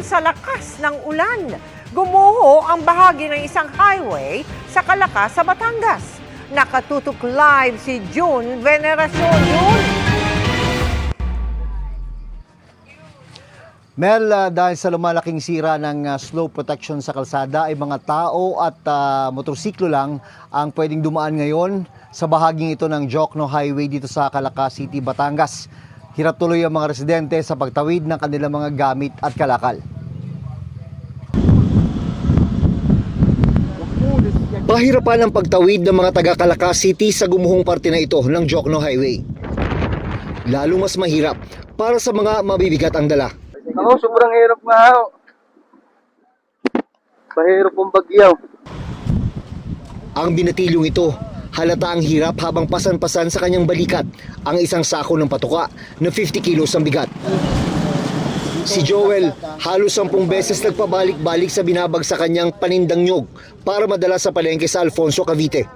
Dahil sa lakas ng ulan, gumuho ang bahagi ng isang highway sa Calaca sa Batangas. Nakatutok live si June Veneracion. June! Mel, dahil sa lumalaking sira ng slope protection sa kalsada ay mga tao at motorsiklo lang ang pwedeng dumaan ngayon sa bahaging ito ng Jokno Highway dito sa Calaca City, Batangas. Hirap tuloy ang mga residente sa pagtawid ng kanilang mga gamit at kalakal. Pahirapan ang pagtawid ng mga taga Calaca City sa gumuhong parte na ito ng Jokno Highway. Lalo mas mahirap para sa mga mabibigat ang dala. Ako, sobrang hirap nga ako. Mahirap pong bagyaw. Ang binatilong ito, halata ang hirap habang pasan-pasan sa kanyang balikat ang isang sako ng patuka na 50 kilos ang bigat. Si Joel, halos 10 beses nagpabalik-balik sa binabag sa kanyang panindang nyog para madala sa palengke sa Alfonso, Cavite.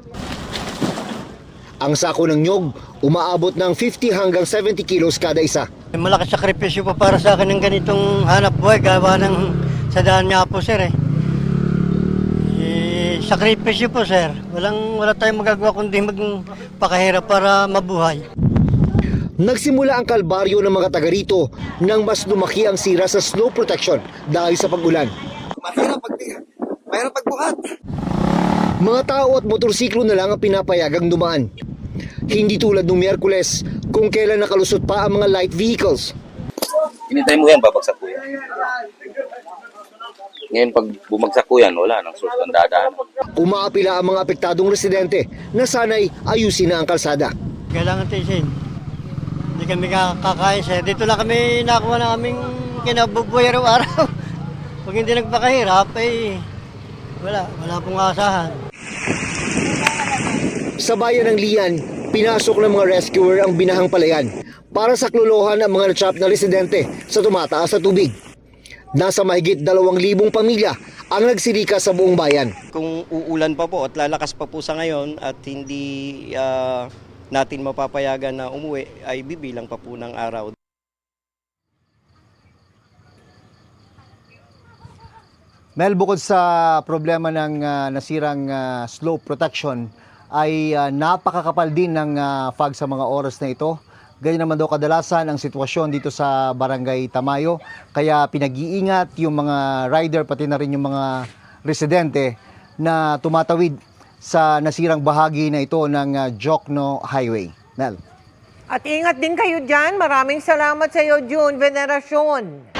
Ang sako ng nyog, umaabot ng 50 hanggang 70 kilos kada isa. Malaking sakripisyo pa para sa akin ng ganitong hanap buhay, gawa ng sa daan nga po, sir. Sakripisyo po, sir. Wala tayong magagawa kundi magpakahirap para mabuhay. Nagsimula ang kalbaryo ng mga taga rito nang mas lumaki ang sira sa slope protection dahil sa pag-ulan. Mahirap pagbuhat. Mga tao at motorsiklo na lang ang pinapayagang dumaan. Hindi tulad nung Miyerkules kung kailan nakalusot pa ang mga light vehicles. Hinintay mo yan, babagsak po yan. Ngayon pag bumagsak po yan, wala nang source ng dadaan. Umaapila ang mga apektadong residente na sanay ayusin na ang kalsada. Kailangan tiisin. Hindi kami kakain, sir. Dito lang kami nakuha ng aming kinabubuhay araw-araw. Pag hindi nagpakahirap, wala pong asahan. Sa bayan ng Lian, pinasok ng mga rescuer ang binahang palayan para saklolohan ang mga na-trap na residente sa tumataas na tubig. Nasa mahigit 2,000 pamilya ang nagsirika sa buong bayan. Kung uulan pa po at lalakas pa po sa ngayon at hindi natin mapapayagan na umuwi, ay bibilang pa po ng araw. Mel, bukod sa problema ng nasirang slope protection, ay napakakapal din ng fog sa mga oras na ito. Ganyan naman daw kadalasan ang sitwasyon dito sa Barangay Tamayo. Kaya pinag-iingat yung mga rider pati na rin yung mga residente na tumatawid sa nasirang bahagi na ito ng Jokno Highway. Mel. At ingat din kayo dyan. Maraming salamat sa iyo, June Veneracion.